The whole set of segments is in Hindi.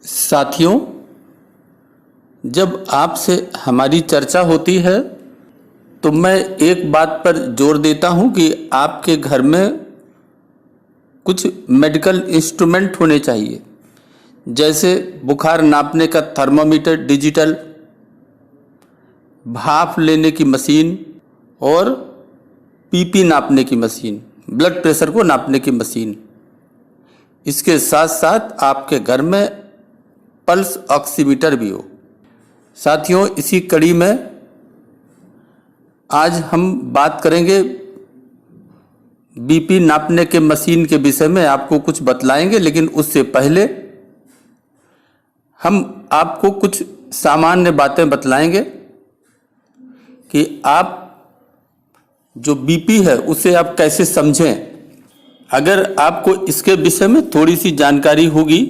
साथियों, जब आपसे हमारी चर्चा होती है तो मैं एक बात पर जोर देता हूं कि आपके घर में कुछ मेडिकल इंस्ट्रूमेंट होने चाहिए, जैसे बुखार नापने का थर्मामीटर डिजिटल, भाप लेने की मशीन और पीपी नापने की मशीन, ब्लड प्रेशर को नापने की मशीन। इसके साथ साथ आपके घर में पल्स ऑक्सीमीटर भी हो। साथियों, इसी कड़ी में आज हम बात करेंगे बीपी नापने के मशीन के विषय में। आपको कुछ बतलाएंगे, लेकिन उससे पहले हम आपको कुछ सामान्य बातें बतलाएंगे कि आप जो बीपी है उसे आप कैसे समझें। अगर आपको इसके विषय में थोड़ी सी जानकारी होगी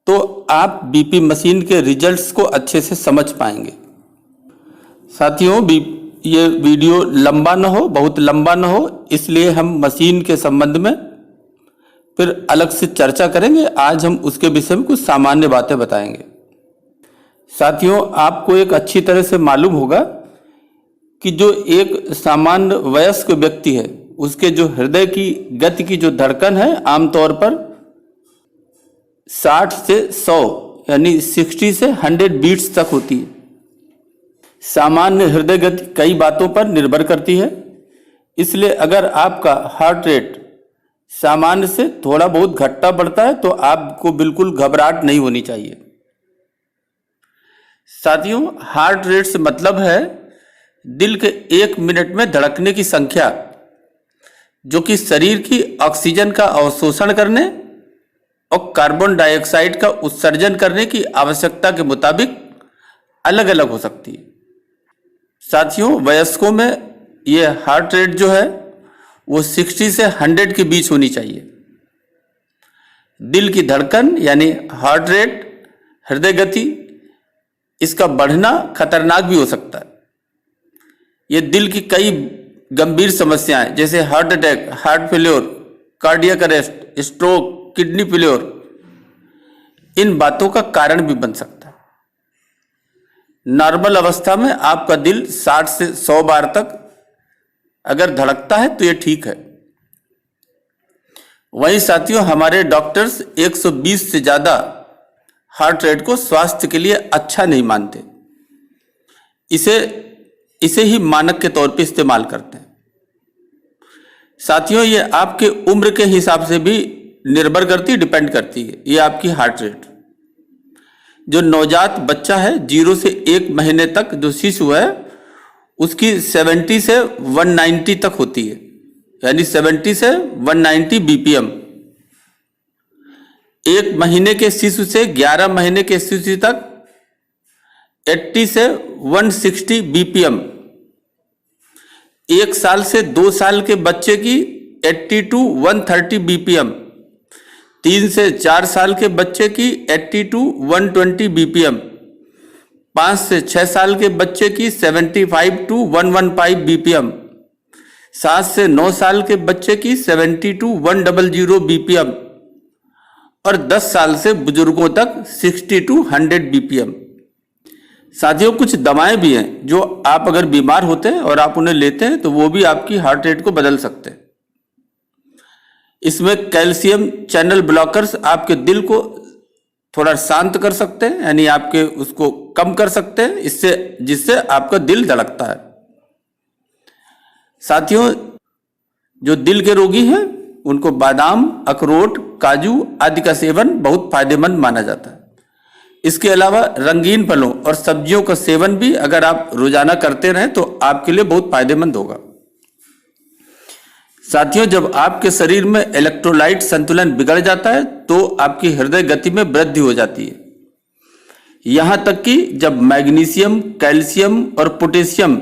तो आप बीपी मशीन के रिजल्ट्स को अच्छे से समझ पाएंगे। साथियों, ये वीडियो लंबा ना हो, बहुत लंबा ना हो, इसलिए हम मशीन के संबंध में फिर अलग से चर्चा करेंगे। आज हम उसके विषय में कुछ सामान्य बातें बताएंगे। साथियों, आपको एक अच्छी तरह से मालूम होगा कि जो एक सामान्य वयस्क व्यक्ति है उसके जो हृदय की गति की जो धड़कन है आमतौर पर 60 से 100 यानी 60 से 100 बीट्स तक होती है। सामान्य हृदय गति कई बातों पर निर्भर करती है, इसलिए अगर आपका हार्ट रेट सामान्य से थोड़ा बहुत घटता बढ़ता है तो आपको बिल्कुल घबराहट नहीं होनी चाहिए। साथियों, हार्ट रेट से मतलब है दिल के 1 मिनट में धड़कने की संख्या, जो कि शरीर की ऑक्सीजन का अवशोषण करने और कार्बन डाइऑक्साइड का उत्सर्जन करने की आवश्यकता के मुताबिक अलग अलग हो सकती है। साथियों, वयस्कों में ये हार्ट रेट जो है वो 60 से 100 के बीच होनी चाहिए। दिल की धड़कन यानी हार्ट रेट, हृदय गति, इसका बढ़ना खतरनाक भी हो सकता है। ये दिल की कई गंभीर समस्याएं जैसे heart attack, heart failure, cardiac arrest, stroke, kidney failure, इन बातों का कारण भी बन सकता है। नॉर्मल अवस्था में आपका दिल 60 से 100 बार तक अगर धड़कता है तो ये ठीक है। वहीं साथियों, हमारे डॉक्टर्स 120 से ज्यादा हार्ट रेट को स्वास्थ्य के लिए अच्छा नहीं मानते। इसे ही मानक के तौर पे इस्तेमाल करते हैं। साथियों, ये आपके उम्र के हिसाब से भी निर्भर करती, डिपेंड करती है ये आपकी हार्ट रेट। जो नवजात बच्चा है 0 से 1 महीने तक जो शिशु है उसकी 70 से 190 तक होती है, यानी 70 से 190 बीपीएम। 1 महीने के शिशु से 11 महीने के शिशु तक 80 से 160 बीपीएम। 1 साल से 2 साल के बच्चे की 80 टू 130 बीपीएम। 3 से 4 साल के बच्चे की 80 टू 120 बीपीएम। 5 से 6 साल के बच्चे की 75 टू 115 बीपीएम। 7 से 9 साल के बच्चे की 70 टू 100 बीपीएम और 10 साल से बुजुर्गों तक 60 टू 100 बीपीएम। साथियों, कुछ दवाएं भी हैं जो आप अगर बीमार होते हैं और आप उन्हें लेते हैं तो वो भी आपकी हार्ट रेट को बदल सकते हैं। इसमें कैल्शियम चैनल ब्लॉकर्स आपके दिल को थोड़ा शांत कर सकते हैं, यानी आपके उसको कम कर सकते हैं, जिससे आपका दिल धड़कता है। साथियों, जो दिल के रोगी हैं उनको बादाम, अखरोट, काजू आदि का सेवन बहुत फायदेमंद माना जाता है। इसके अलावा रंगीन फलों और सब्जियों का सेवन भी अगर आप रोजाना करते रहें तो आपके लिए बहुत फायदेमंद होगा। साथियों, जब आपके शरीर में इलेक्ट्रोलाइट संतुलन बिगड़ जाता है तो आपकी हृदय गति में वृद्धि हो जाती है। यहां तक कि जब मैग्नीशियम, कैल्शियम और पोटेशियम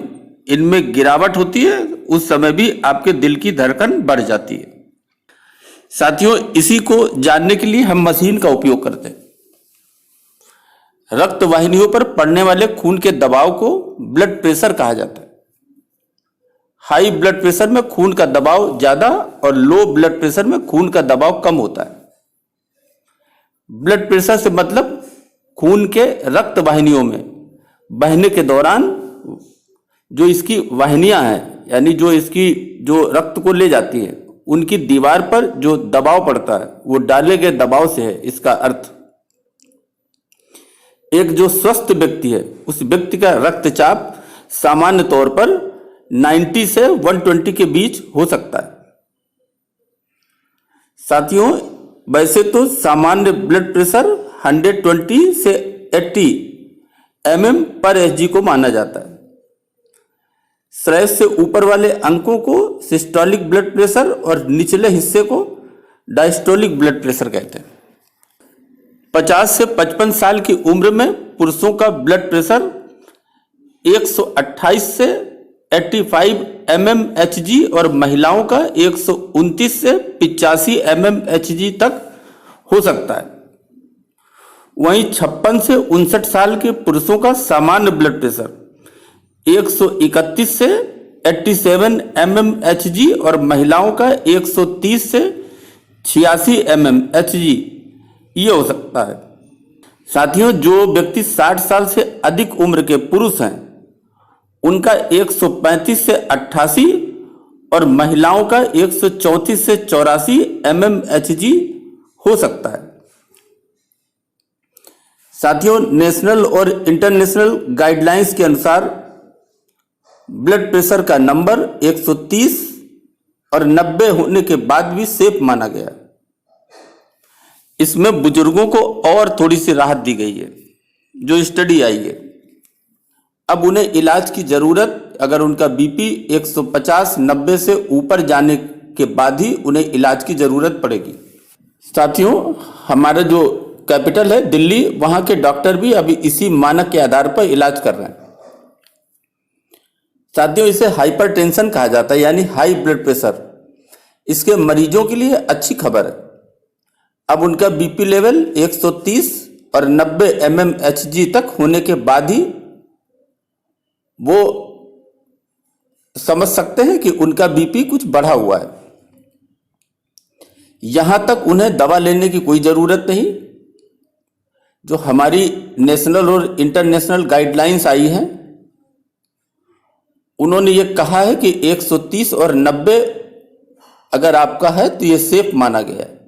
इनमें गिरावट होती है उस समय भी आपके दिल की धड़कन बढ़ जाती है। साथियों, इसी को जानने के लिए हम मशीन का उपयोग करते हैं। रक्त वाहिनियों पर पड़ने वाले खून के दबाव को ब्लड प्रेशर कहा जाता है। हाई ब्लड प्रेशर में खून का दबाव ज्यादा और लो ब्लड प्रेशर में खून का दबाव कम होता है। ब्लड प्रेशर से मतलब खून के रक्त वाहिनियों में बहने के दौरान जो इसकी वाहिनियां हैं, यानी जो इसकी जो रक्त को ले जाती हैं, उनकी दीवार पर जो दबाव पड़ता है वो डाले गए दबाव से है। इसका अर्थ एक जो स्वस्थ व्यक्ति है उस व्यक्ति का रक्तचाप सामान्य तौर पर 90 से 120 के बीच हो सकता है। साथियों, वैसे तो सामान्य ब्लड प्रेशर 120 से 80 mm पर Hg को माना जाता है। श्रेयस से ऊपर वाले अंकों को सिस्टोलिक ब्लड प्रेशर और निचले हिस्से को डायस्टोलिक ब्लड प्रेशर कहते हैं। 50 से 55 साल की उम्र में पुरुषों का ब्लड प्रेशर 128 से 85 mmHg और महिलाओं का 129 से 85 mmHg तक हो सकता है। वहीं 56 से 59 साल के पुरुषों का सामान्य ब्लड प्रेशर 131 से 87 mmHg और महिलाओं का 130 से 86 mmHg ये हो सकता है। साथियों, जो व्यक्ति 60 साल से अधिक उम्र के पुरुष हैं उनका 135 से 88 और महिलाओं का 134 से 84 mmHg हो सकता है। साथियों, नेशनल और इंटरनेशनल गाइडलाइंस के अनुसार ब्लड प्रेशर का नंबर 130 और 90 होने के बाद भी सेफ माना गया। इसमें बुजुर्गों को और थोड़ी सी राहत दी गई है। जो स्टडी आई है, अब उन्हें इलाज की जरूरत, अगर उनका बीपी 150-90 से ऊपर जाने के बाद ही उन्हें इलाज की जरूरत पड़ेगी। साथियों, हमारा जो कैपिटल है दिल्ली, वहां के डॉक्टर भी अभी इसी मानक के आधार पर इलाज कर रहे हैं। साथियों, इसे हाइपरटेंशन कहा जाता है, यानी हाई ब्लड प्रेशर। इसके मरीजों के लिए अच्छी खबर है, अब उनका बीपी लेवल 130 और 90 mmHg तक होने के बाद ही वो समझ सकते हैं कि उनका बीपी कुछ बढ़ा हुआ है। यहां तक उन्हें दवा लेने की कोई जरूरत नहीं। जो हमारी नेशनल और इंटरनेशनल गाइडलाइंस आई हैं, उन्होंने ये कहा है कि 130 और 90 अगर आपका है तो ये सेफ माना गया है,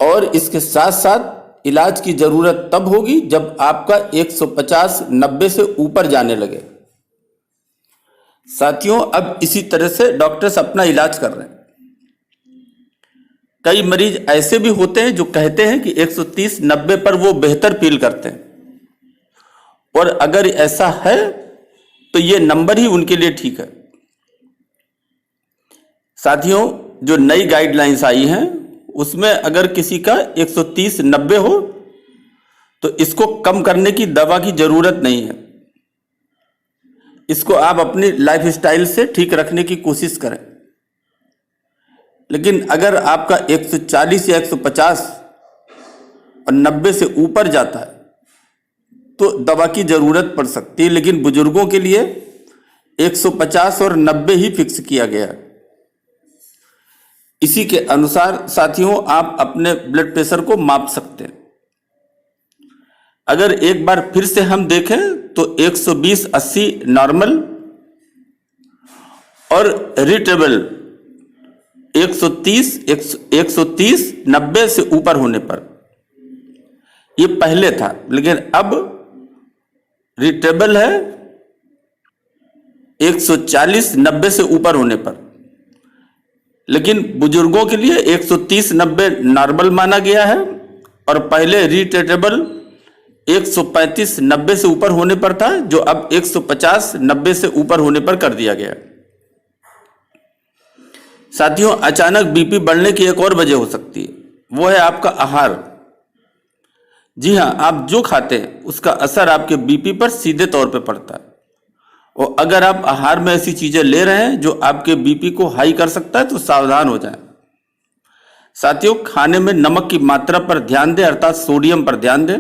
और इसके साथ साथ इलाज की जरूरत तब होगी जब आपका 150-90 से ऊपर जाने लगे। साथियों, अब इसी तरह से डॉक्टर्स अपना इलाज कर रहे हैं। कई मरीज ऐसे भी होते हैं जो कहते हैं कि 130-90 पर वो बेहतर फील करते हैं, और अगर ऐसा है तो ये नंबर ही उनके लिए ठीक है। साथियों, जो नई गाइडलाइंस आई हैं उसमें अगर किसी का 130-90 हो तो इसको कम करने की दवा की जरूरत नहीं है। इसको आप अपनी लाइफस्टाइल से ठीक रखने की कोशिश करें। लेकिन अगर आपका 140 या 150 और 90 से ऊपर जाता है तो दवा की जरूरत पड़ सकती है, लेकिन बुजुर्गों के लिए 150 और 90 ही फिक्स किया गया है। इसी के अनुसार साथियों आप अपने ब्लड प्रेशर को माप सकते हैं। अगर एक बार फिर से हम देखें तो 120/80 नॉर्मल और रिटेबल 130-90 से ऊपर होने पर, ये पहले था, लेकिन अब रिटेबल है 140-90 से ऊपर होने पर। लेकिन बुजुर्गों के लिए 130-90 नॉर्मल माना गया है, और पहले रिटेबल 135-90 से ऊपर होने पर था, जो अब 150-90 से ऊपर होने पर कर दिया गया। साथियों, अचानक बीपी बढ़ने की एक और वजह हो सकती है, वो है आपका आहार। जी हाँ, आप जो खाते हैं उसका असर आपके बीपी पर सीधे तौर पे पड़ता है, और अगर आप आहार में ऐसी चीजें ले रहे हैं जो आपके बीपी को हाई कर सकता है तो सावधान हो जाएं। साथियों, खाने में नमक की मात्रा पर ध्यान दें, अर्थात सोडियम पर ध्यान दें।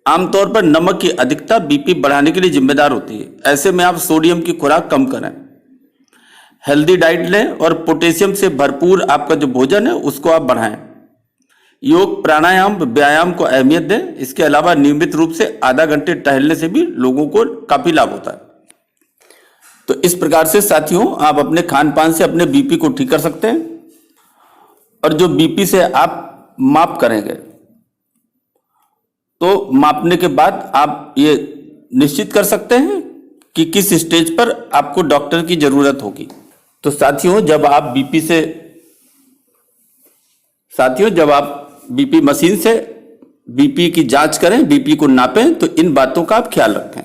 आमतौर पर नमक की अधिकता बीपी बढ़ाने के लिए जिम्मेदार होती है। ऐसे में आप सोडियम की खुराक कम करें, हेल्दी डाइट लें, और पोटेशियम से भरपूर आपका जो भोजन है उसको आप बढ़ाएं। योग प्राणायाम व्यायाम को अहमियत दें। इसके अलावा नियमित रूप से आधा घंटे टहलने से भी लोगों को काफी लाभ होता है। तो इस प्रकार से साथियों आप अपने खान पान से अपने बीपी को ठीक कर सकते हैं। और जो बीपी से आप माप करेंगे तो मापने के बाद आप ये निश्चित कर सकते हैं कि किस स्टेज पर आपको डॉक्टर की जरूरत होगी। तो साथियों जब आप बीपी मशीन से बीपी की जांच करें, बीपी को नापें, तो इन बातों का आप ख्याल रखें।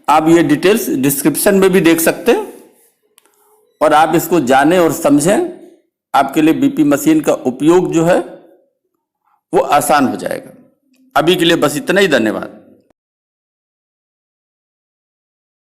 आप ये डिटेल्स डिस्क्रिप्शन में भी देख सकते हैं और आप इसको जानें और समझें। आपके लिए बीपी मशीन का उपयोग जो है वो आसान हो जाएगा। अभी के लिए बस इतना ही। धन्यवाद।